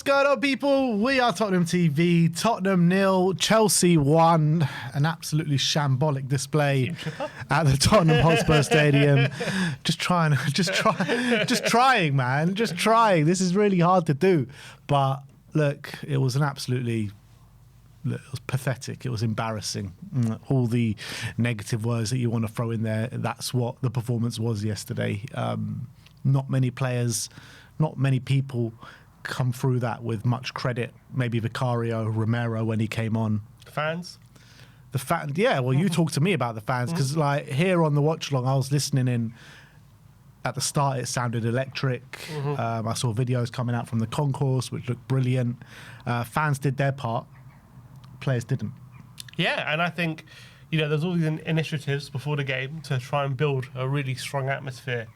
What's going on, people? We are Tottenham TV. Tottenham 0, Chelsea 1. An absolutely shambolic display at the Tottenham Hotspur Stadium. Just trying, man. Just trying. This is really hard to do. But look, it was it was pathetic. It was embarrassing. All the negative words that you want to throw in there, that's what the performance was yesterday. Not many players, not many people come through that with much credit. Maybe Vicario, Romero when he came on. Fans? Yeah, well, you talk to me about the fans, because like here on the watch along, I was listening in. At the start, it sounded electric. I saw videos coming out from the concourse, which looked brilliant. Fans did their part. Players didn't. Yeah, and I think, there's all these initiatives before the game to try and build a really strong atmosphere.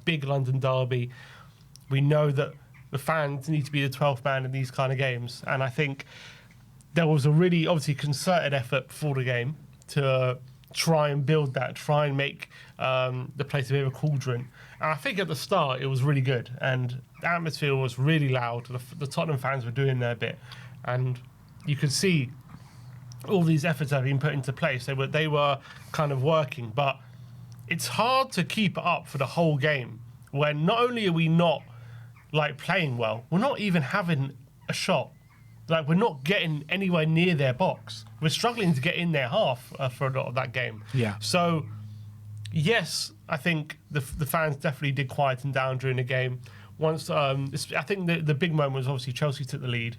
Big London derby. We know that the fans need to be the 12th man in these kind of games. And I think there was a really, obviously, concerted effort before the game to try and build that, try and make the place a bit of a cauldron. And I think at the start, it was really good. And the atmosphere was really loud. The Tottenham fans were doing their bit. And you could see all these efforts that have been put into place. They were kind of working. But it's hard to keep it up for the whole game when not only are we not playing well, we're not even having a shot. We're not getting anywhere near their box. We're struggling to get in their half for a lot of that game. Yeah. So, yes, I think the fans definitely did quieten down during the game. Once, I think the big moment was obviously Chelsea took the lead,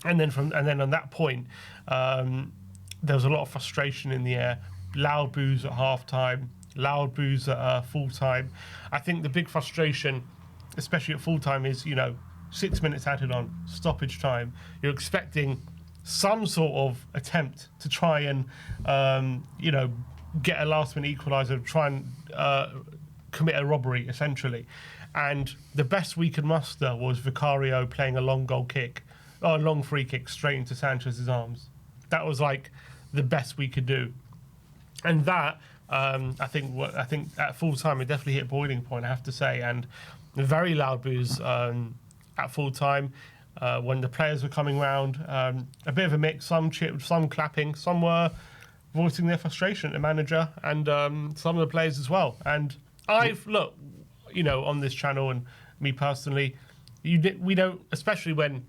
and then on that point, there was a lot of frustration in the air. Loud boos at half-time, loud boos at full-time. I think the big frustration, especially at full-time, is, 6 minutes added on, stoppage time. You're expecting some sort of attempt to try and, get a last-minute equaliser, try and commit a robbery, essentially. And the best we could muster was Vicario playing a long free kick straight into Sanchez's arms. That was the best we could do. And that, I think at full time, it definitely hit boiling point, I have to say. And very loud boos at full time when the players were coming round. A bit of a mix, some cheered, some clapping, some were voicing their frustration at the manager, and some of the players as well. And on this channel and me personally, we don't, especially when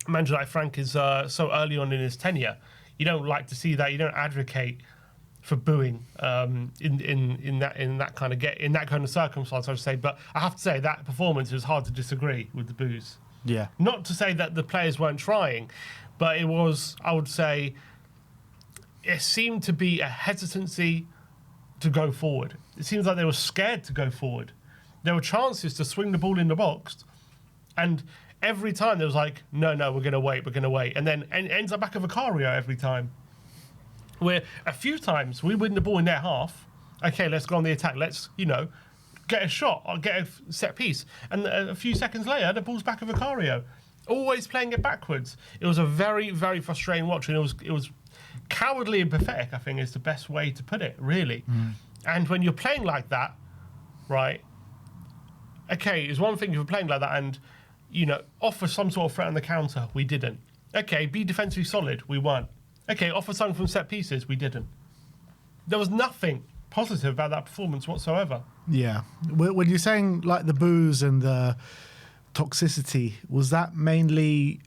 a manager like Frank is so early on in his tenure, you don't like to see that. You don't advocate for booing in that kind of circumstance, I would say. But I have to say that performance, it was hard to disagree with the boos. Yeah. Not to say that the players weren't trying, but it was, I would say, it seemed to be a hesitancy to go forward. It seems like they were scared to go forward. There were chances to swing the ball in the box, and every time there was no, we're going to wait. And then ends up back of Vicario every time. Where a few times we win the ball in their half. Okay, let's go on the attack. Let's, get a shot or get a set piece. And a few seconds later, the ball's back of Vicario. Always playing it backwards. It was a very, very frustrating watch. And it was cowardly and pathetic, I think, is the best way to put it, really. And when you're playing like that, right, okay, it's one thing if you're playing like that and, offer some sort of threat on the counter. We didn't. Okay, be defensively solid. We weren't. Okay, offer something from set pieces. We didn't. There was nothing positive about that performance whatsoever. Yeah. When you're saying the boos and the toxicity, was that mainly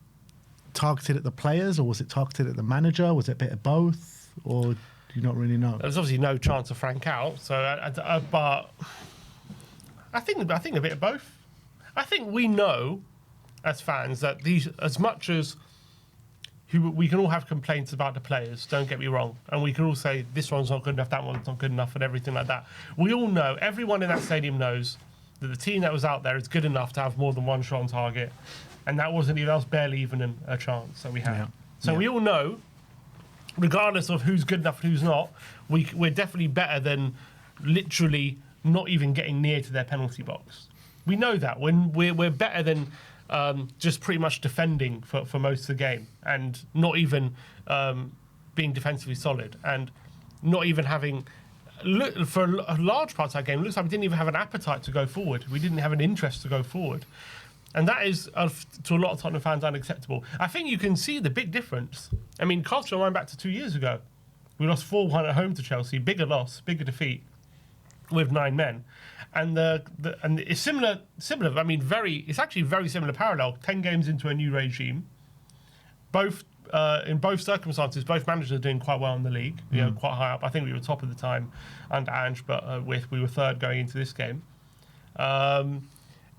targeted at the players, or was it targeted at the manager? Was it a bit of both, or do you not really know? There's obviously no chance of Frank out, so but I think a bit of both. I think we know as fans that these, as much as we can all have complaints about the players, don't get me wrong, and we can all say this one's not good enough, that one's not good enough, and everything like that. We all know, everyone in that stadium knows that the team that was out there is good enough to have more than one shot on target, and that was barely even a chance that we had. Yeah. So we all know, regardless of who's good enough and who's not, we're definitely better than literally not even getting near to their penalty box. We know that when we're better than just pretty much defending for most of the game, and not even being defensively solid, and not even having, for a large part of that game, it looks like we didn't even have an appetite to go forward. We didn't have an interest to go forward. And that is, to a lot of Tottenham fans, unacceptable. I think you can see the big difference. I mean, Culture went back to 2 years ago. We lost 4-1 at home to Chelsea. Bigger loss, bigger defeat with 9 men. And and it's similar. I mean, it's actually very similar parallel. 10 games into a new regime. In both circumstances, both managers are doing quite well in the league. You know, quite high up. I think we were top of the time under Ange, but we were third going into this game.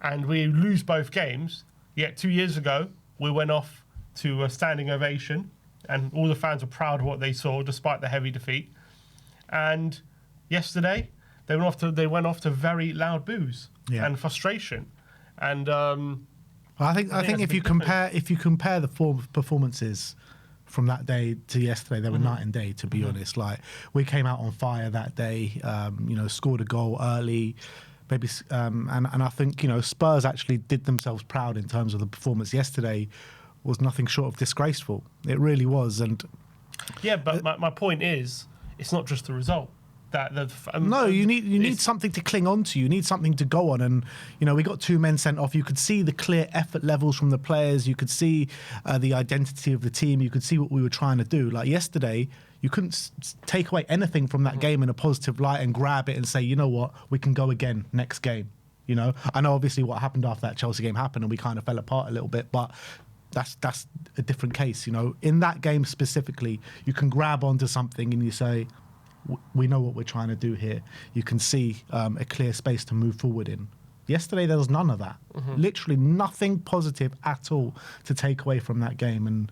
And we lose both games. Yet 2 years ago, we went off to a standing ovation, and all the fans were proud of what they saw, despite the heavy defeat. And yesterday, they went off to very loud boos and frustration. And I think if you compare the form of performances from that day to yesterday, they were night and day. To be honest, like we came out on fire that day. Scored a goal early. Maybe, and I think Spurs actually did themselves proud in terms of the performance yesterday. Was nothing short of disgraceful. It really was. And yeah, but my point is, it's not just the result. No, you need something to cling on to. You need something to go on. And we got 2 men sent off. You could see the clear effort levels from the players. You could see the identity of the team. You could see what we were trying to do. Like yesterday, you couldn't take away anything from that game in a positive light and grab it and say, you know what, we can go again next game. I know obviously what happened after that Chelsea game happened and we kind of fell apart a little bit, but that's a different case. In that game specifically, you can grab onto something and you say, we know what we're trying to do here. You can see a clear space to move forward in. Yesterday, there was none of that. Literally nothing positive at all to take away from that game. And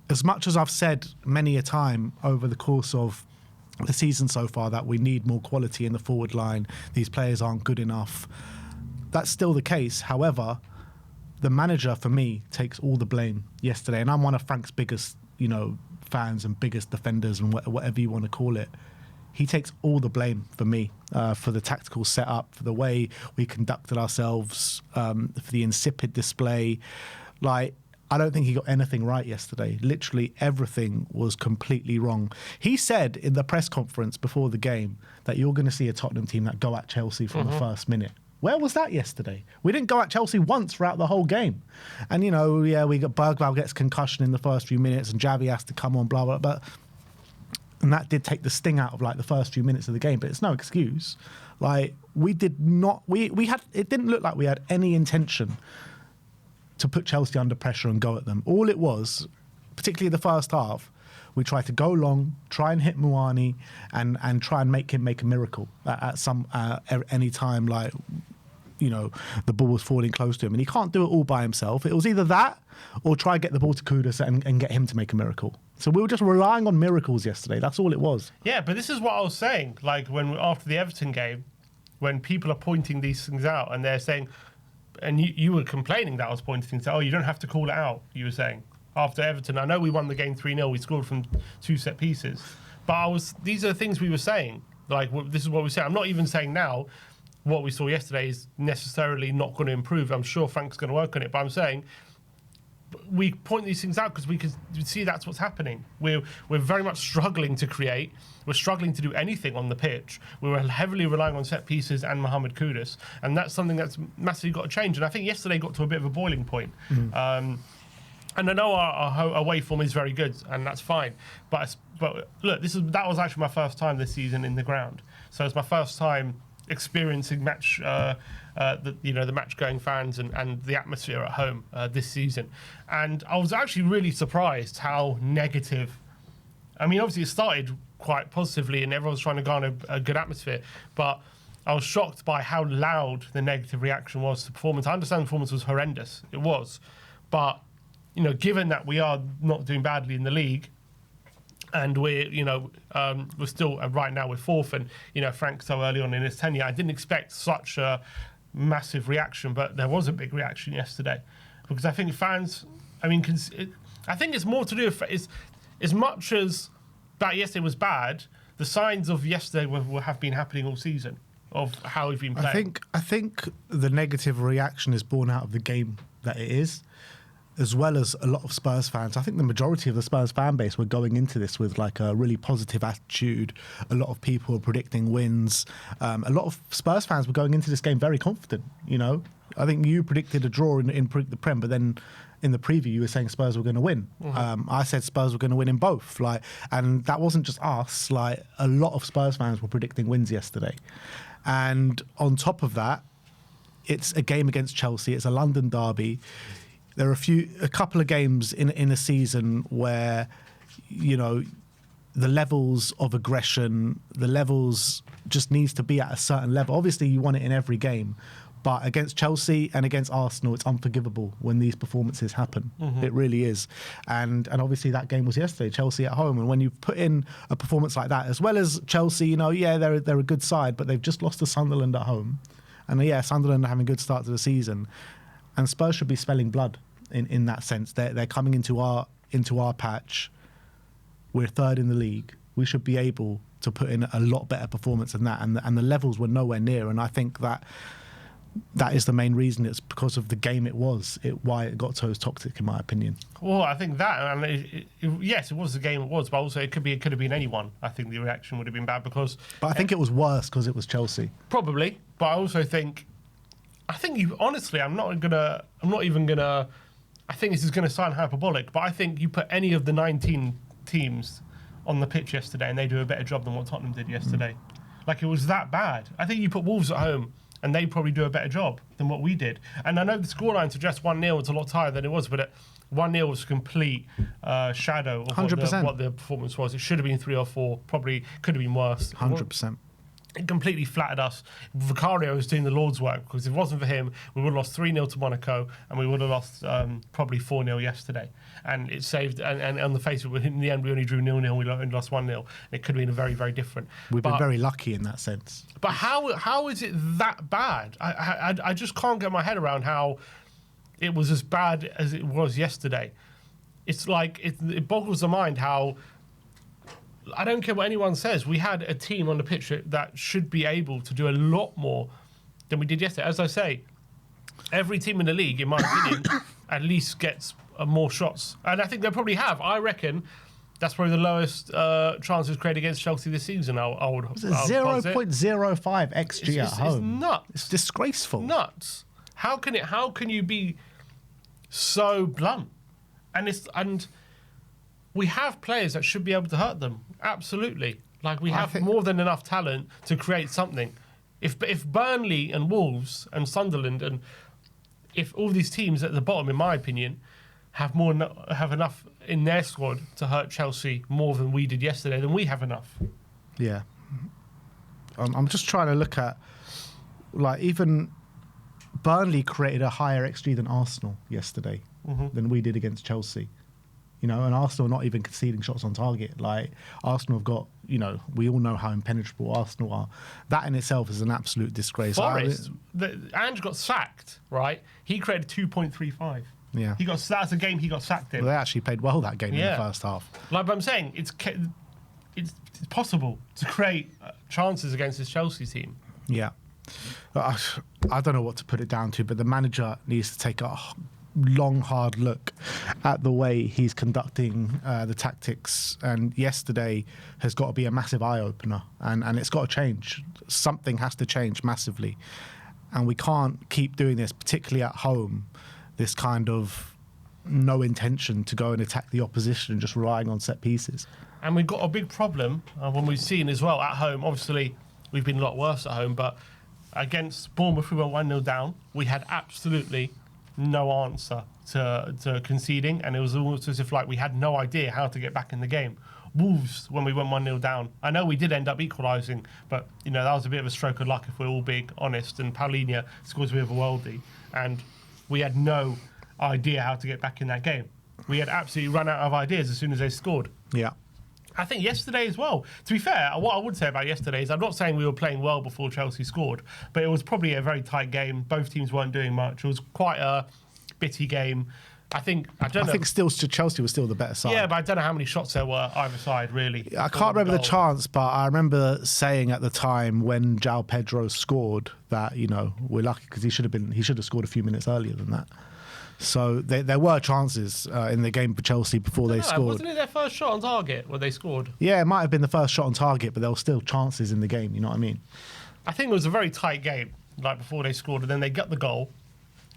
as much as I've said many a time over the course of the season so far that we need more quality in the forward line, these players aren't good enough, that's still the case. However, the manager, for me, takes all the blame yesterday. And I'm one of Frank's biggest, fans and biggest defenders and whatever you want to call it. He takes all the blame for me, for the tactical setup, for the way we conducted ourselves, for the insipid display. I don't think he got anything right yesterday. Literally everything was completely wrong. He said in the press conference before the game that you're going to see a Tottenham team that go at Chelsea from the first minute. Where was that yesterday? We didn't go at Chelsea once throughout the whole game. And, we got Bergvall gets concussion in the first few minutes and Javi has to come on, blah, blah, blah. And that did take the sting out of, the first few minutes of the game. But it's no excuse. We did not... It didn't look like we had any intention to put Chelsea under pressure and go at them. All it was, particularly the first half, we tried to go long, try and hit Muani, and try and make him make a miracle at any time, the ball was falling close to him. And he can't do it all by himself. It was either that or try and get the ball to Kudus and get him to make a miracle. So we were just relying on miracles yesterday. That's all it was. Yeah, but this is what I was saying. After the Everton game, when people are pointing these things out and they're saying... And you were complaining that I was pointing things out. Oh, you don't have to call it out, you were saying. After Everton, I know we won the game 3-0. We scored from 2 set pieces. But these are the things we were saying. This is what we say. I'm not even saying now what we saw yesterday is necessarily not going to improve. I'm sure Frank's going to work on it. But I'm saying we point these things out because we can see that's what's happening. We're very much struggling to create. We're struggling to do anything on the pitch. We were heavily relying on set pieces and Mohamed Kudus, and that's something that's massively got to change. And I think yesterday got to a bit of a boiling point. And I know our away form is very good, and that's fine. But look, that was actually my first time this season in the ground. So it's my first time experiencing the match-going fans and the atmosphere at home this season. And I was actually really surprised how negative. I mean, obviously it started quite positively, and everyone was trying to garner a good atmosphere, but I was shocked by how loud the negative reaction was to the performance. I understand the performance was horrendous. It was. But given that we are not doing badly in the league, and we're still right now we're fourth, and Frank's so early on in his tenure, I didn't expect such a massive reaction, but there was a big reaction yesterday because I think fans. I mean, I think it's more to do with as much as that yesterday was bad. The signs of yesterday have been happening all season of how we've been playing. I think the negative reaction is born out of the game that it is, as well as a lot of Spurs fans. I think the majority of the Spurs fan base were going into this with a really positive attitude. A lot of people were predicting wins. A lot of Spurs fans were going into this game very confident, I think you predicted a draw in the Prem, but then in the preview you were saying Spurs were going to win. I said Spurs were going to win in both, and that wasn't just us. Like, a lot of Spurs fans were predicting wins yesterday, and on top of that, it's a game against Chelsea. It's a London derby. There are a couple of games in a season where, you know, the levels of aggression, the levels just needs to be at a certain level. Obviously, you want it in every game, but against Chelsea and against Arsenal, it's unforgivable when these performances happen. It really is. And obviously that game was yesterday, Chelsea at home. And when you put in a performance like that, as well as Chelsea, you know, yeah, they're a good side, but they've just lost to Sunderland at home. And yeah, Sunderland are having a good start to the season. And Spurs should be smelling blood in that sense. They're coming into our patch. We're third in the league. We should be able to put in a lot better performance than that. And the levels were nowhere near. And I think that is the main reason. It's because of the game it was, why it got so toxic, in my opinion. Well, I think that, and yes, it was the game it was, but also it could have been anyone. I think the reaction would have been bad because. But I think it was worse because it was Chelsea. Probably, but I also think you honestly, I'm not even gonna. I think this is going to sound hyperbolic, but I think you put any of the 19 teams on the pitch yesterday, and they do a better job than what Tottenham did yesterday. Like, it was that bad. I think you put Wolves at home, and they probably do a better job than what we did. And I know the scoreline suggests 1-0. It's a lot higher than it was, but 1-0 was a complete shadow of 100%. What the performance was. It should have been 3 or 4. Probably could have been worse. 100%. It completely flattered us. Vicario was doing the Lord's work, because if it wasn't for him, we would have lost 3-0 to Monaco, and we would have lost probably 4-0 yesterday. And it saved, and on the face of it, in the end, we only drew 0-0, we only lost 1-0. It could have been very, very different. We've been very lucky in that sense. But how is it that bad? I just can't get my head around how it was as bad as it was yesterday. It's like, it boggles the mind how, I don't care what anyone says, we had a team on the pitch that should be able to do a lot more than we did yesterday. As I say, every team in the league, in my opinion, at least gets more shots. And I think they probably have. I reckon that's probably the lowest chances created against Chelsea this season. I would 0.05 XG at home. It's nuts. It's disgraceful. Nuts. How can you be so blunt? And we have players that should be able to hurt them. Absolutely. Like, we have more than enough talent to create something. If Burnley and Wolves and Sunderland, and if all these teams at the bottom, in my opinion, have enough in their squad to hurt Chelsea more than we did yesterday, then we have enough. Yeah. I'm just trying to look at, like, even Burnley created a higher XG than Arsenal yesterday than we did against Chelsea. You know, and Arsenal are not even conceding shots on target. Like, Arsenal have got, you know, we all know how impenetrable Arsenal are. That in itself is an absolute disgrace. Forest, Ange got sacked, right? He created 2.35. Yeah. That's the game he got sacked in. Well, they actually played well that game in the first half. Like, but I'm saying, it's possible to create chances against this Chelsea team. Yeah. I don't know what to put it down to, but the manager needs to take a long, hard look at the way he's conducting the tactics, and yesterday has got to be a massive eye-opener, and it's got to change. Something has to change massively, and we can't keep doing this, particularly at home, this kind of no intention to go and attack the opposition and just relying on set pieces. And we've got a big problem when we've seen as well at home. Obviously, we've been a lot worse at home, but against Bournemouth, we went 1-0 down. We had absolutely no answer to conceding, and it was almost as if, like, we had no idea how to get back in the game. Wolves, when we went 1-0 down, I know we did end up equalising, but, you know, that was a bit of a stroke of luck if we're all being honest, and Paulinho scores a bit of a worldie, and we had no idea how to get back in that game. We had absolutely run out of ideas as soon as they scored. Yeah. I think yesterday as well, to be fair, what I would say about yesterday is I'm not saying we were playing well before Chelsea scored, but it was probably a very tight game. Both teams weren't doing much. It was quite a bitty game. I think still Chelsea was still the better side. Yeah, but I don't know how many shots there were either side, really. I can't remember the chance, but I remember saying at the time when João Pedro scored that, you know, we're lucky because he should have scored a few minutes earlier than that. So there were chances in the game for Chelsea before they scored. Wasn't it their first shot on target when they scored? Yeah, it might have been the first shot on target, but there were still chances in the game, you know what I mean? I think it was a very tight game, like, before they scored, and then they got the goal,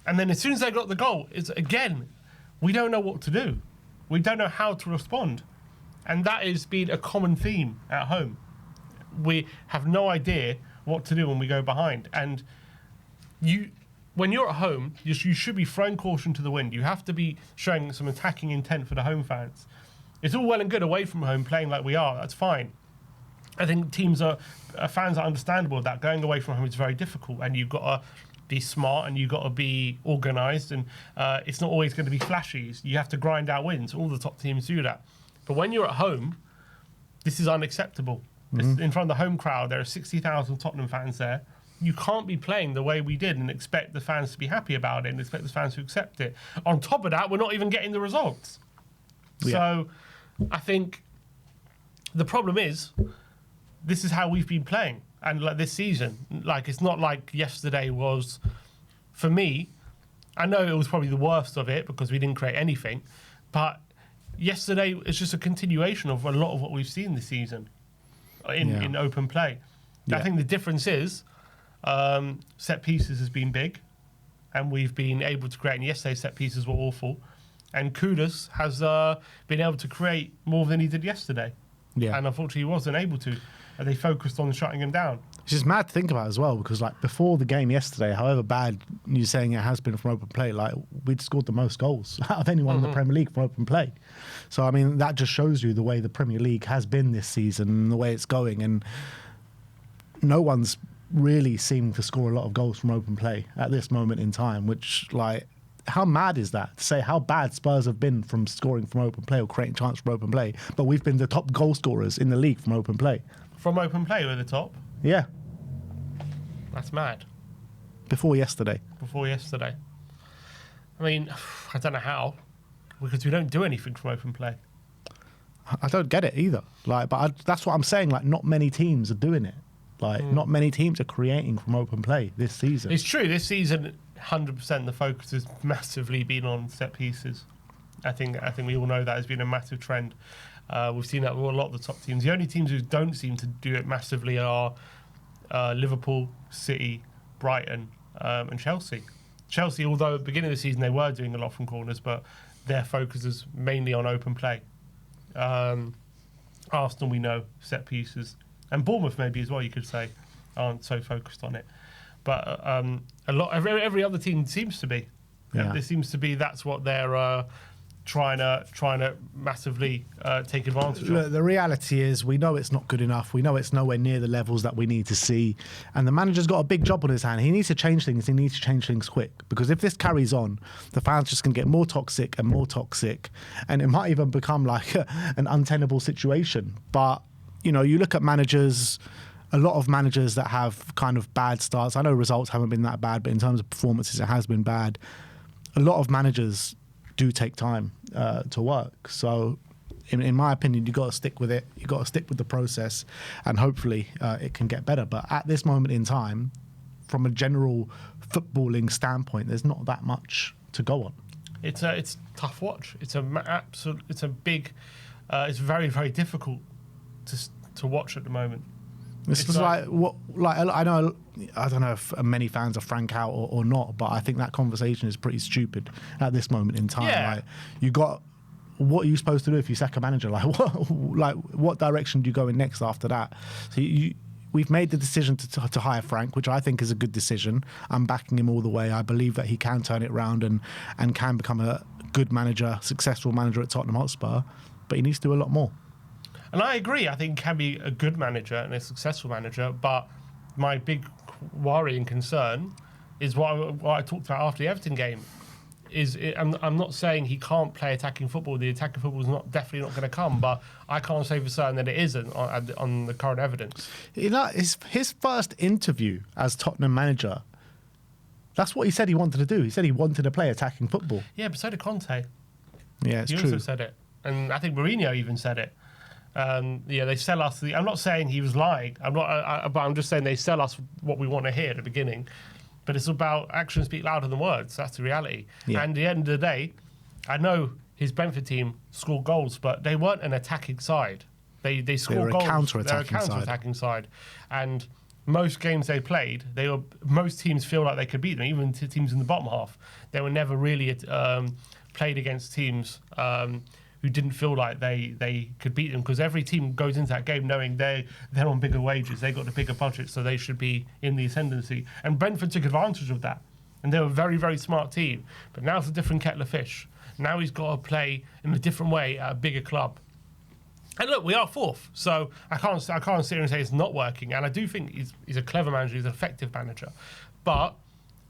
And then as soon as they got the goal, it's again, we don't know what to do. We don't know how to respond. And that has been a common theme at home. We have no idea what to do when we go behind. And when you're at home, you should be throwing caution to the wind. You have to be showing some attacking intent for the home fans. It's all well and good away from home playing like we are. That's fine. I think fans are understandable that going away from home is very difficult, and you've got to be smart and you've got to be organised, and it's not always going to be flashy. You have to grind out wins. All the top teams do that. But when you're at home, this is unacceptable. In front of the home crowd, there are 60,000 Tottenham fans there. You can't be playing the way we did and expect the fans to be happy about it and expect the fans to accept it. On top of that, we're not even getting the results. Yeah. So I think the problem is this is how we've been playing. And like this season, like it's not like yesterday was, for me, I know it was probably the worst of it because we didn't create anything, but yesterday is just a continuation of a lot of what we've seen this season in open play. I think the difference is set pieces has been big, and we've been able to create. And yesterday's set pieces were awful, and Kudus has been able to create more than he did yesterday. Yeah, and unfortunately he wasn't able to. And they focused on shutting him down. It's just mad to think about as well, because like before the game yesterday, however bad you're saying it has been from open play, like we'd scored the most goals out of anyone in the Premier League from open play. So I mean that just shows you the way the Premier League has been this season and the way it's going, and no one's really seemed to score a lot of goals from open play at this moment in time, which like how mad is that to say how bad Spurs have been from scoring from open play or creating chance from open play, but we've been the top goal scorers in the league from open play. From open play, we're the top? Yeah. That's mad. Before yesterday. I mean, I don't know how, because we don't do anything from open play. I don't get it either. Like, but that's what I'm saying. Like, not many teams are doing it. Like, not many teams are creating from open play this season. It's true. This season, 100% the focus has massively been on set pieces. I think we all know that has been a massive trend. We've seen that with a lot of the top teams. The only teams who don't seem to do it massively are Liverpool, City, Brighton, and Chelsea. Chelsea, although at the beginning of the season they were doing a lot from corners, but their focus is mainly on open play. Arsenal, we know, set pieces. And Bournemouth maybe as well, you could say, aren't so focused on it. But every other team seems to be. Yeah. It seems to be that's what they're trying to massively take advantage of. The reality is we know it's not good enough. We know it's nowhere near the levels that we need to see. And the manager's got a big job on his hand. He needs to change things. He needs to change things quick. Because if this carries on, the fans just going to get more toxic and more toxic. And it might even become like an untenable situation. But, you know, you look at managers, a lot of managers that have kind of bad starts. I know results haven't been that bad, but in terms of performances, it has been bad. A lot of managers do take time to work. So in my opinion, you've got to stick with it. You've got to stick with the process, and hopefully it can get better. But at this moment in time, from a general footballing standpoint, there's not that much to go on. It's tough watch. It's very, very difficult to watch at the moment. It's just I don't know if many fans are frank out or not, but I think that conversation is pretty stupid at this moment in time. Yeah. Like, what are you supposed to do if you sack a manager? What direction do you go in next after that? So we've made the decision to hire Frank, which I think is a good decision. I'm backing him all the way. I believe that he can turn it around and can become a good manager, successful manager at Tottenham Hotspur, but he needs to do a lot more. And I agree. I think he can be a good manager and a successful manager. But my big worry and concern is what I talked about after the Everton game. I'm not saying he can't play attacking football. The attacking football is definitely not going to come. But I can't say for certain that it isn't on the current evidence. You know, his first interview as Tottenham manager, that's what he said he wanted to do. He said he wanted to play attacking football. Yeah, but so did Conte. Yeah, it's true. He also said it. And I think Mourinho even said it. They sell us. I'm not saying he was lying. But I'm just saying they sell us what we want to hear at the beginning. But it's about actions speak louder than words. That's the reality. Yeah. And at the end of the day, I know his Brentford team scored goals, but they weren't an attacking side. They scored goals. They're a counter-attacking side. And most games they played, most teams feel like they could beat them, even teams in the bottom half. They were never really played against teams who didn't feel like they could beat them, because every team goes into that game knowing they're on bigger wages, they got a bigger budget, so they should be in the ascendancy. And Brentford took advantage of that, and they were a very, very smart team. But now it's a different kettle of fish. Now he's got to play in a different way at a bigger club. And look, we are fourth, so I can't sit here and say it's not working. And I do think he's a clever manager, he's an effective manager. But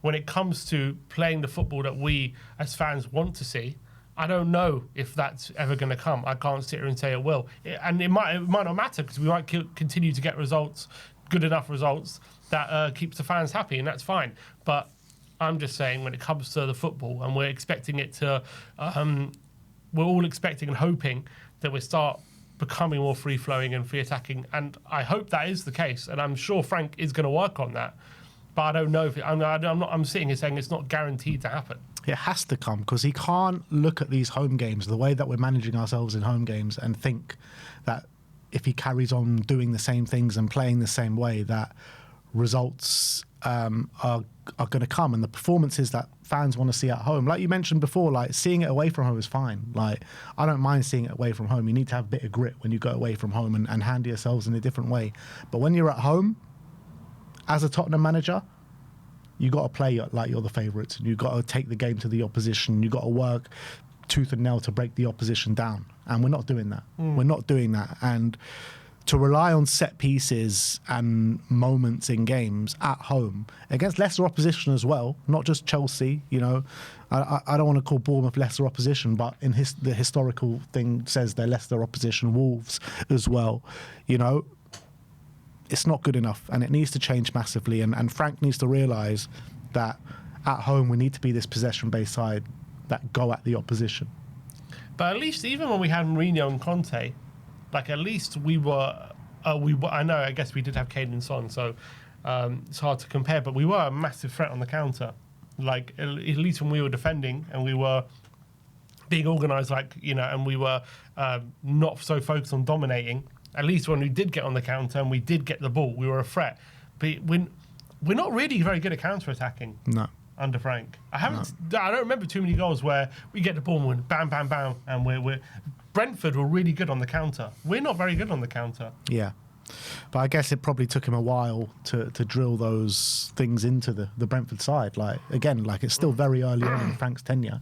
when it comes to playing the football that we as fans want to see, I don't know if that's ever going to come. I can't sit here and say it will. And it might not matter, because we might continue to get results, good enough results, that keeps the fans happy, and that's fine. But I'm just saying, when it comes to the football, and we're expecting it to, we're all expecting and hoping that we start becoming more free-flowing and free-attacking, and I hope that is the case, and I'm sure Frank is going to work on that. But I don't know if I'm sitting here saying it's not guaranteed to happen. It has to come, because he can't look at these home games, the way that we're managing ourselves in home games, and think that if he carries on doing the same things and playing the same way, that results are going to come. And the performances that fans want to see at home, like you mentioned before, like seeing it away from home is fine. Like, I don't mind seeing it away from home. You need to have a bit of grit when you go away from home and handle yourselves in a different way. But when you're at home, as a Tottenham manager, you got to play like you're the favourites, and you got to take the game to the opposition. You got to work tooth and nail to break the opposition down, and we're not doing that. We're not doing that. And to rely on set pieces and moments in games at home against lesser opposition as well, not just Chelsea. You know, I don't want to call Bournemouth lesser opposition, but in the historical thing says they're lesser opposition. Wolves as well. You know, it's not good enough, and it needs to change massively. And Frank needs to realise that at home we need to be this possession-based side that go at the opposition. But at least, even when we had Mourinho and Conte, like, at least we were. I know, I guess we did have Kane and Son, so it's hard to compare. But we were a massive threat on the counter. Like, at least when we were defending and we were being organised, like, you know, and we were not so focused on dominating. At least when we did get on the counter and we did get the ball, we were a threat. But we're not really very good at counter-attacking. No. Under Frank, I don't remember too many goals where we get the ball and we're bam, bam, bam, and we're Brentford were really good on the counter. We're not very good on the counter. Yeah, but I guess it probably took him a while to drill those things into the Brentford side. Like, again, like, it's still very early on in Frank's tenure,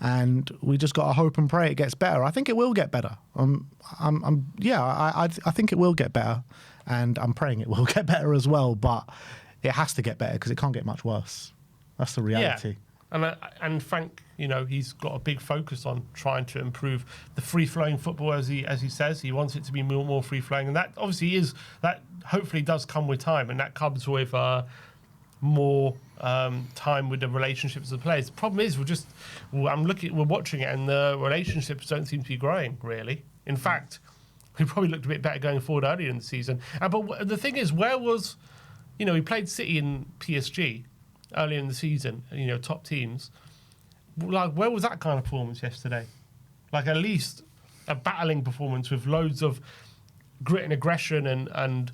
and we just got to hope and pray it gets better. I think it will get better. I think it will get better, and I'm praying it will get better as well. But it has to get better, because it can't get much worse. That's the reality. Yeah. And Frank, you know, he's got a big focus on trying to improve the free-flowing football, as he says. He wants it to be more free-flowing, and that obviously that hopefully does come with time, and that comes with more time with the relationships of the players. The problem is we're watching it, and the relationships don't seem to be growing, really. In fact, we probably looked a bit better going forward earlier in the season. But the thing is, we played City and PSG earlier in the season, you know, top teams. Like, where was that kind of performance yesterday? Like, at least a battling performance with loads of grit and aggression, and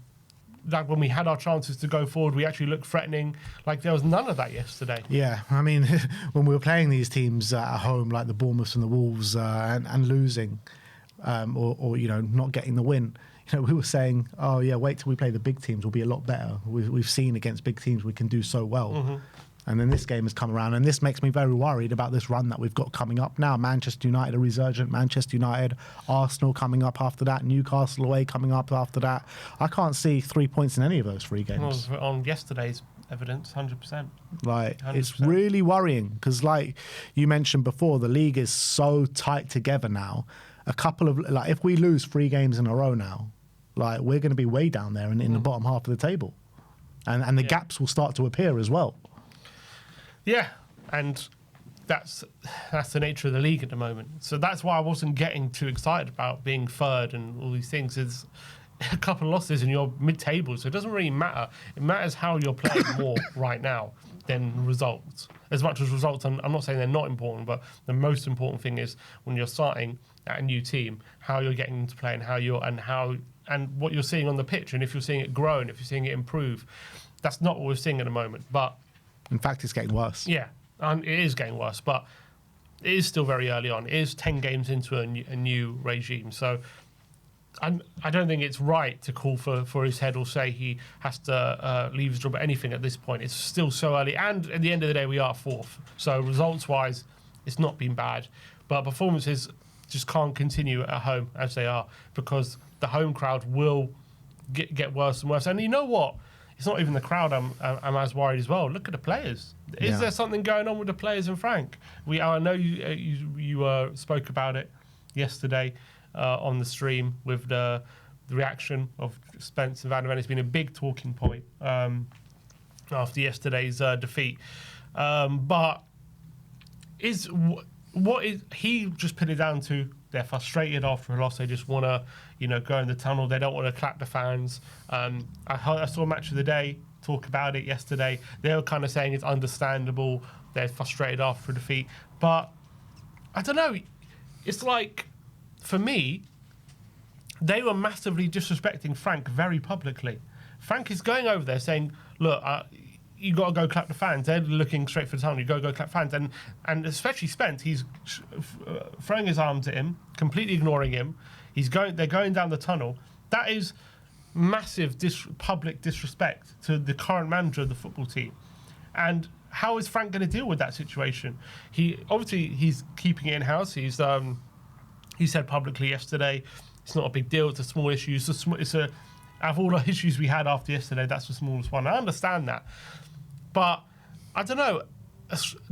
like, when we had our chances to go forward, we actually looked threatening. Like, there was none of that yesterday. Yeah, I mean, when we were playing these teams at home, like the Bournemouths and the Wolves, and losing, or you know, not getting the win, you know, we were saying, oh yeah, wait till we play the big teams, we'll be a lot better. We've seen against big teams we can do so well. Mm-hmm. And then this game has come around, and this makes me very worried about this run that we've got coming up now. Manchester United, a resurgent Manchester United, Arsenal coming up after that, Newcastle away coming up after that. I can't see 3 points in any of those 3 games. Well, on yesterday's evidence, 100%. Like, 100%. It's really worrying, because like you mentioned before, the league is so tight together now. If we lose 3 games in a row now, like, we're going to be way down there in the bottom half of the table. And the gaps will start to appear as well. Yeah, and that's the nature of the league at the moment. So that's why I wasn't getting too excited about being third and all these things. Is a couple of losses and you're mid-table, so it doesn't really matter. It matters how you're playing more right now than results. As much as results, I'm not saying they're not important, but the most important thing is when you're starting at a new team, how you're getting into play and and what you're seeing on the pitch, and if you're seeing it grow, and if you're seeing it improve. That's not what we're seeing at the moment. But in fact, it's getting worse. Yeah, and it is getting worse, but it is still very early on. It is 10 games into a new regime, so I don't think it's right to call for his head or say he has to leave his job at anything at this point. It's still so early, and at the end of the day, we are fourth. So results-wise, it's not been bad, but performances just can't continue at home as they are, because the home crowd will get worse and worse. And you know what? It's not even the crowd I'm as worried as well. Look at the players. Is there something going on with the players and Frank? I know you spoke about it yesterday on the stream with the reaction of Spence and Van der Ven. It's been a big talking point after yesterday's defeat. But what is he just put it down to? They're frustrated after a loss. They just want to, go in the tunnel. They don't want to clap the fans. I saw Match of the Day talk about it yesterday. They were kind of saying it's understandable. They're frustrated after a defeat. But I don't know. It's like, for me, they were massively disrespecting Frank very publicly. Frank is going over there saying, look, you got to go clap the fans. They're looking straight for the tunnel. You got to go clap fans. And especially Spence, he's throwing his arms at him, completely ignoring him. They're going down the tunnel. That is massive public disrespect to the current manager of the football team. And how is Frank going to deal with that situation? He's keeping it in-house. He said publicly yesterday, it's not a big deal. It's a small issue. Out of all the issues we had after yesterday, that's the smallest one. I understand that. But I don't know,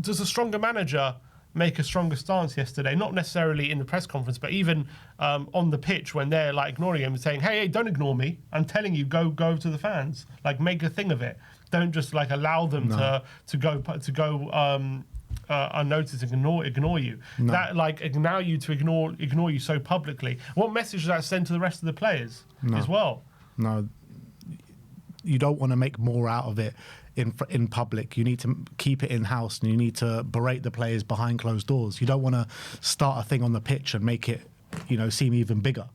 does a stronger manager make a stronger stance yesterday? Not necessarily in the press conference, but even on the pitch when they're like ignoring him and saying, hey, don't ignore me. I'm telling you, go to the fans. Like, make a thing of it. Don't just like allow them to go unnoticed and ignore you. No. That allow you to ignore you so publicly. What message does that send to the rest of the players as well? No, you don't want to make more out of it in public. You need to keep it in-house, and you need to berate the players behind closed doors. You don't want to start a thing on the pitch and make it, seem even bigger.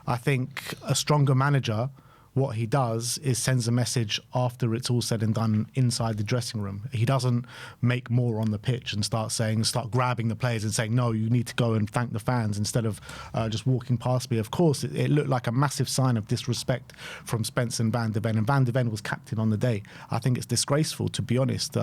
I think a stronger manager, what he does is sends a message after it's all said and done inside the dressing room. He doesn't make more on the pitch and start grabbing the players and saying, no, you need to go and thank the fans instead of just walking past me. Of course, it looked like a massive sign of disrespect from Spence and Van der Ven. And Van der Ven was captain on the day. I think it's disgraceful, to be honest,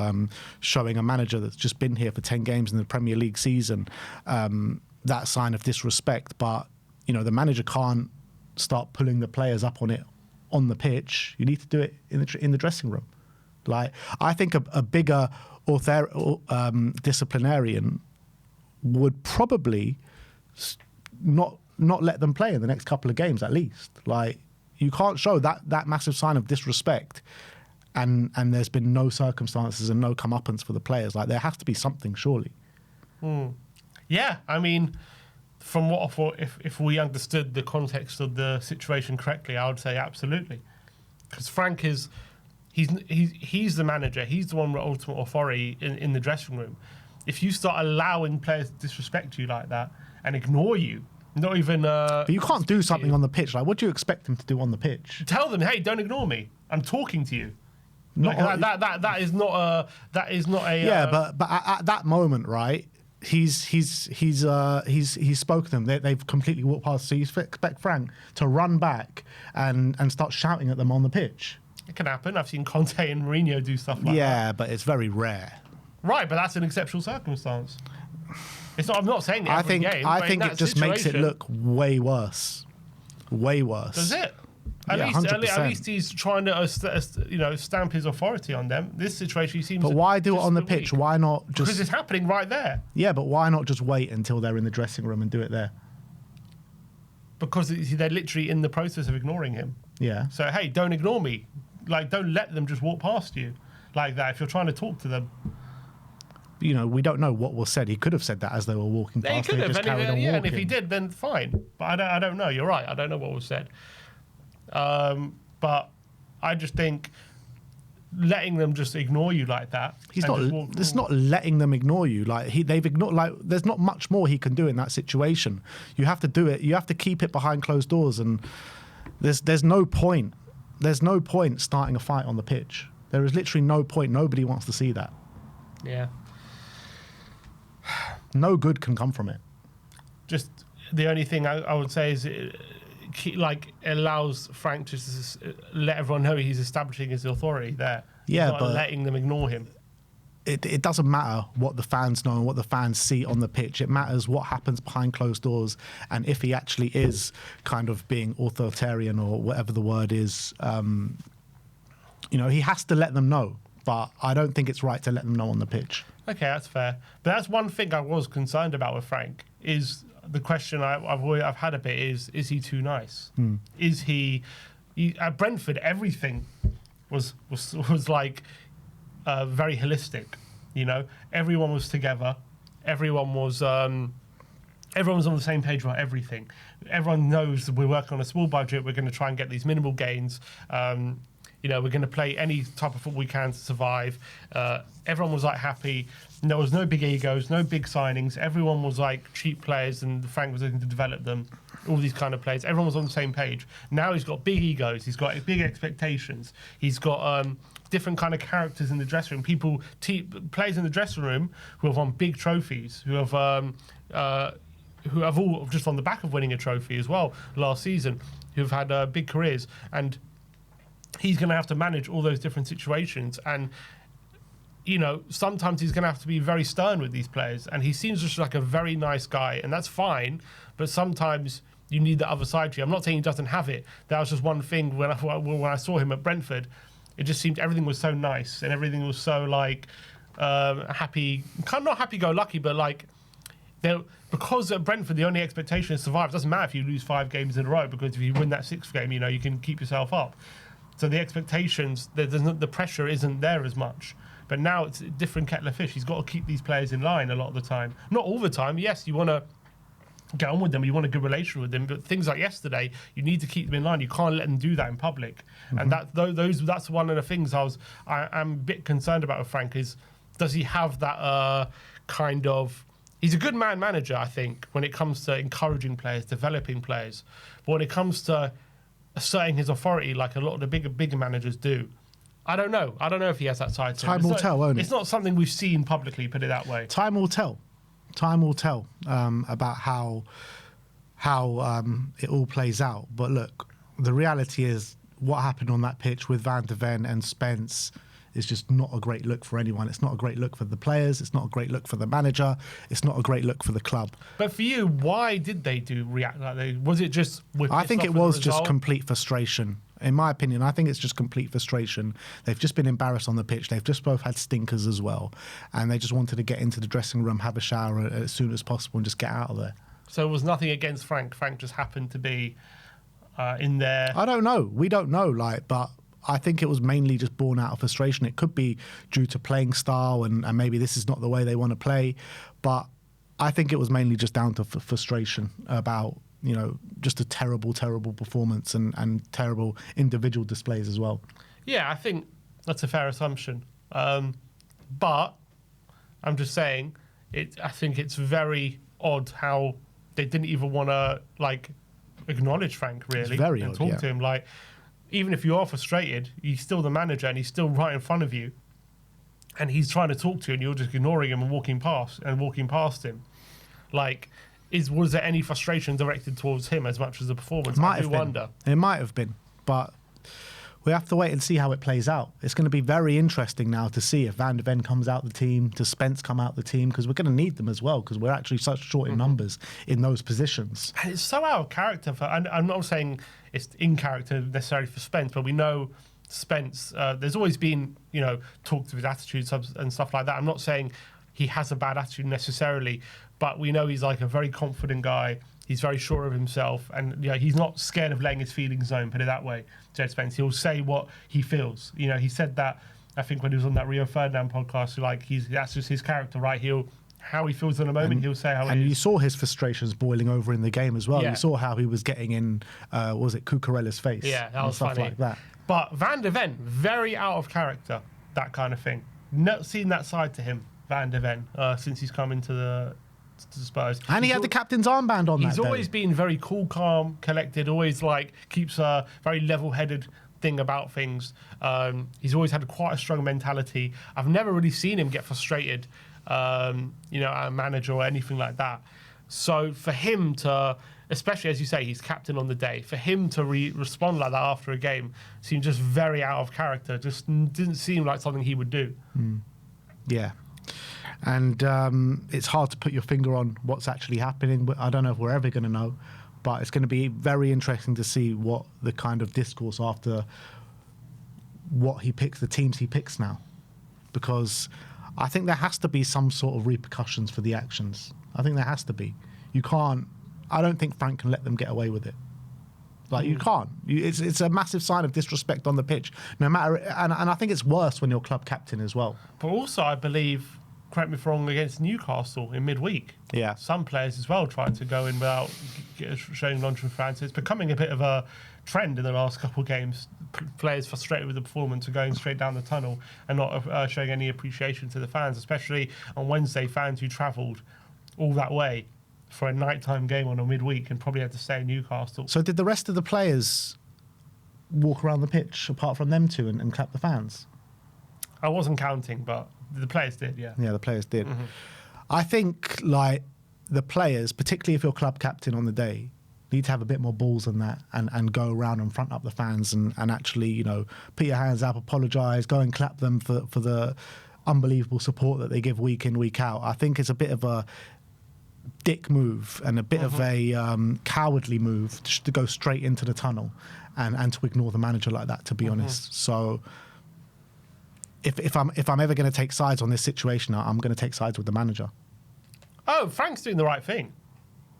showing a manager that's just been here for 10 games in the Premier League season, that sign of disrespect. But, the manager can't start pulling the players up on it on the pitch. You need to do it in the dressing room. Like, I think a bigger disciplinarian would probably not let them play in the next couple of games at least. Like, you can't show that massive sign of disrespect and there's been no circumstances and no comeuppance for the players. Like, there has to be something, surely. Yeah, I mean, from what I thought, if we understood the context of the situation correctly, I would say absolutely. Because Frank he's the manager. He's the one with ultimate authority in the dressing room. If you start allowing players to disrespect you like that and ignore you, not even... but you can't do something on the pitch. Like, what do you expect him to do on the pitch? Tell them, hey, don't ignore me. I'm talking to you. That is not a... Yeah, but at that moment, right... He's spoken to them. They've completely walked past. So you expect Frank to run back and start shouting at them on the pitch. It can happen. I've seen Conte and Mourinho do stuff like that. Yeah, but it's very rare. Right, but that's an exceptional circumstance. It's not. I'm not saying that every game. I think it just makes it look way worse. Way worse. Does it? At least he's trying to stamp his authority on them. This situation, he seems. But why do it on the pitch? Weak. Why not just? Because it's happening right there. Yeah, but why not just wait until they're in the dressing room and do it there? Because they're literally in the process of ignoring him. Yeah. So hey, don't ignore me. Like, don't let them just walk past you like that. If you're trying to talk to them. We don't know what was said. He could have said that as they were walking past. He could have. And if he did, then fine. But I don't know. You're right. I don't know what was said. But I just think letting them just ignore you like that. He's not. It's not letting them ignore you. Like they've ignored. Like there's not much more he can do in that situation. You have to do it. You have to keep it behind closed doors, and there's no point. There's no point starting a fight on the pitch. There is literally no point. Nobody wants to see that. Yeah. No good can come from it. Just the only thing I would say is it allows Frank to just let everyone know he's establishing his authority there. Yeah, he's not but letting them ignore him. It doesn't matter what the fans know and what the fans see on the pitch. It matters what happens behind closed doors, and if he actually is kind of being authoritarian or whatever the word is, he has to let them know. But I don't think it's right to let them know on the pitch. Okay, that's fair. But that's one thing I was concerned about with Frank, is the question I've had a bit is he too nice? Is he at Brentford, everything was like very holistic, everyone was together, everyone was on the same page about everything. Everyone knows that we're working on a small budget, we're going to try and get these minimal gains. We're going to play any type of football we can to survive. Everyone was like happy. There was no big egos, no big signings. Everyone was like cheap players, and Frank was looking to develop them. All these kind of players. Everyone was on the same page. Now he's got big egos. He's got big expectations. He's got different kind of characters in the dressing room. Players in the dressing room who have won big trophies, who have all just on the back of winning a trophy as well last season, who've had big careers, and he's going to have to manage all those different situations. And, sometimes he's going to have to be very stern with these players. And he seems just like a very nice guy, and that's fine. But sometimes you need the other side to you. I'm not saying he doesn't have it. That was just one thing when I saw him at Brentford. It just seemed everything was so nice and everything was so happy, kind of not happy-go-lucky, but because at Brentford the only expectation is survive. It doesn't matter if you lose 5 games in a row, because if you win that 6th game, you can keep yourself up. So the expectations, the pressure isn't there as much. But now it's a different kettle of fish. He's got to keep these players in line a lot of the time. Not all the time. Yes, you want to get on with them. You want a good relation with them. But things like yesterday, you need to keep them in line. You can't let them do that in public. Mm-hmm. And that's one of the things I'm a bit concerned about with Frank is, does he have that kind of... He's a good man manager, I think, when it comes to encouraging players, developing players. But when it comes to asserting his authority like a lot of the bigger managers do, I don't know. I don't know if he has that side to him. Time will tell, won't it? It's not something we've seen publicly, put it that way. Time will tell. Time will tell about how it all plays out. But look, the reality is what happened on that pitch with Van de Ven and Spence is just not a great look for anyone. It's not a great look for the players. It's not a great look for the manager. It's not a great look for the club. But for you, why did they react like that? Was it just... I think it was just complete frustration. In my opinion, I think it's just complete frustration. They've just been embarrassed on the pitch. They've just both had stinkers as well. And they just wanted to get into the dressing room, have a shower as soon as possible and just get out of there. So it was nothing against Frank. Frank just happened to be in there. I don't know. We don't know, but I think it was mainly just born out of frustration. It could be due to playing style and maybe this is not the way they want to play. But I think it was mainly just down to frustration about, just a terrible, terrible performance and terrible individual displays as well. Yeah, I think that's a fair assumption. But I'm just saying, I think it's very odd how they didn't even want to, acknowledge Frank, really. It's very and odd, talk to him. Even if you are frustrated, he's still the manager and he's still right in front of you. And he's trying to talk to you and you're just ignoring him and walking past him. Was there any frustration directed towards him as much as the performance? I do wonder. It might have been, but we have to wait and see how it plays out. It's going to be very interesting now to see if Van de Ven comes out the team, does Spence come out the team, because we're going to need them as well, because we're actually such short in numbers in those positions. And it's so out of character and I'm not saying it's in character necessarily for Spence, but we know Spence, there's always been, talk to his attitudes and stuff like that. I'm not saying he has a bad attitude necessarily, but we know he's a very confident guy. He's very sure of himself, and he's not scared of letting his feelings known. Put it that way, Jed Spence. He'll say what he feels. He said that I think when he was on that Rio Ferdinand podcast. That's just his character, right? He'll how he feels in a moment. He'll say how and it you is. saw his frustrations boiling over in the game as well. Yeah. You saw how he was getting in, was it Cucurella's face? Yeah, that and was stuff funny. like that. But Van de Ven, very out of character, that kind of thing. Not seen that side to him, Van de Ven, since he's come into the Spurs. And he had the captain's armband on. He's that always day. been very cool, calm, collected. Always like keeps a very level-headed thing about things. He's always had quite a strong mentality. I've never really seen him get frustrated, at a manager or anything like that. So for him to, especially as you say, he's captain on the day, for him to respond like that after a game seemed just very out of character. Just didn't seem like something he would do. Yeah. And it's hard to put your finger on what's actually happening. I don't know if we're ever going to know, but it's going to be very interesting to see what the kind of discourse after what he picks, the teams he picks now. Because I think there has to be some sort of repercussions for the actions. I think there has to be. You can't, I don't think Frank can let them get away with it. Like, you can't. It's a massive sign of disrespect on the pitch. No matter, and I think it's worse when you're club captain as well. But also, I believe, correct me if I'm wrong, against Newcastle in midweek. Yeah. Some players as well tried to go in without showing non-truth fans. It's becoming a bit of a trend in the last couple of games. Players frustrated with the performance are going straight down the tunnel and not showing any appreciation to the fans, especially on Wednesday, fans who travelled all that way for a nighttime game on a midweek and probably had to stay in Newcastle. So did the rest of the players walk around the pitch apart from them two and clap the fans? I wasn't counting, but the players did, yeah. Yeah, the players did. I think, like, the players, particularly if you're club captain on the day, need to have a bit more balls than that and go around and front up the fans and actually, put your hands up, apologise, go and clap them for the unbelievable support that they give week in, week out. I think it's a bit of a dick move and a bit of a cowardly move to go straight into the tunnel and to ignore the manager like that, to be honest. So if I'm ever going to take sides on this situation, I'm going to take sides with the manager. Oh, Frank's doing the right thing.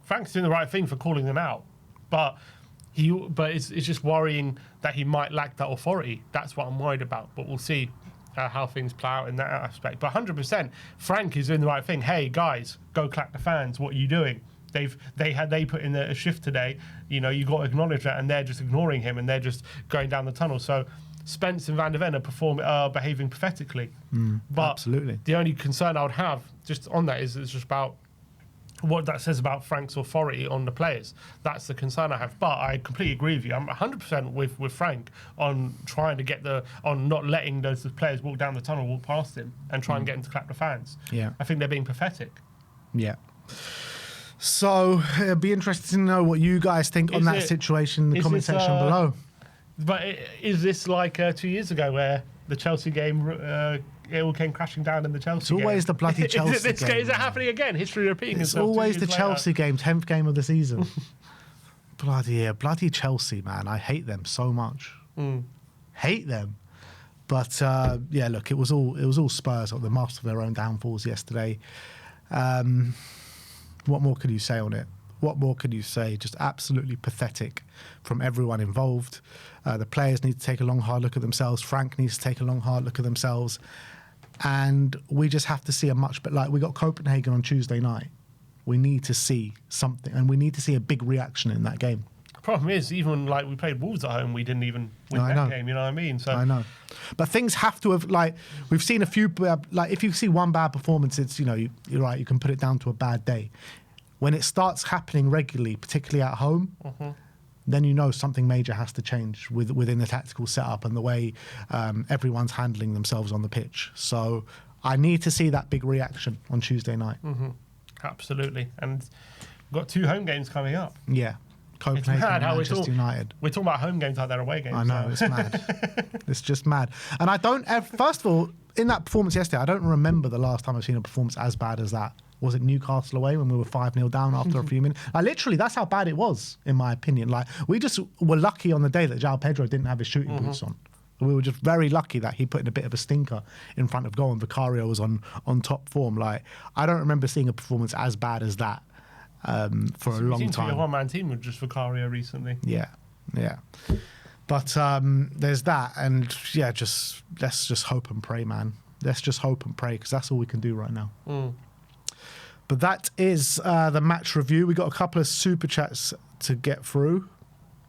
Frank's doing the right thing for calling them out, but it's just worrying that he might lack that authority. That's what I'm worried about. But we'll see how things play out in that aspect. But 100%, Frank is doing the right thing. Hey guys, go clap the fans. What are you doing? They put in a shift today. You got to acknowledge that, and they're just ignoring him, and they're just going down the tunnel. So Spence and Van de Ven are behaving pathetically. But absolutely. The only concern I would have just on that is it's just about what that says about Frank's authority on the players. That's the concern I have. But I completely agree with you. I'm 100% with Frank on trying to on not letting those players walk down the tunnel, walk past him, and try and get him to clap the fans. Yeah. I think they're being pathetic. Yeah. So it'd be interesting to know what you guys think on that situation in the comment section below. But is this like 2 years ago where the Chelsea game, it all came crashing down in the Chelsea game? It's always the bloody Chelsea game. Is it happening again? History repeating It's itself. always the Chelsea game, 10th game of the season. bloody Chelsea, man. I hate them so much. Hate them. But yeah, look, it was all Spurs, the master of their own downfalls yesterday. What more could you say on it? What more could you say? Just absolutely pathetic from everyone involved. The players need to take a long, hard look at themselves. Frank needs to take a long, hard look at themselves. And we just have to see a much better... Like, we got Copenhagen on Tuesday night. We need to see something, and we need to see a big reaction in that game. The problem is, even like we played Wolves at home, we didn't even win that game, you know what I mean? So I know. But things have to have, like, we've seen a few... Like, if you see one bad performance, it's, you're right, you can put it down to a bad day. When it starts happening regularly, particularly at home, then something major has to change within the tactical setup and the way everyone's handling themselves on the pitch. So I need to see that big reaction on Tuesday night. Absolutely. And we've got 2 home games coming up. Yeah. Copenhagen and Manchester United. We're talking about home games like they're away games. I know, it's mad. It's just mad. And I don't... First of all, in that performance yesterday, I don't remember the last time I've seen a performance as bad as that. Was it Newcastle away when we were 5-0 down after a few minutes? Literally, that's how bad it was, in my opinion. Like, we just were lucky on the day that João Pedro didn't have his shooting boots on. We were just very lucky that he put in a bit of a stinker in front of goal and Vicario was on top form. Like, I don't remember seeing a performance as bad as that for a long time. It seems to be a one-man team with just Vicario recently. Yeah. But there's that, and yeah, let's just hope and pray, man. Let's just hope and pray, because that's all we can do right now. But that is the match review. We got a couple of super chats to get through.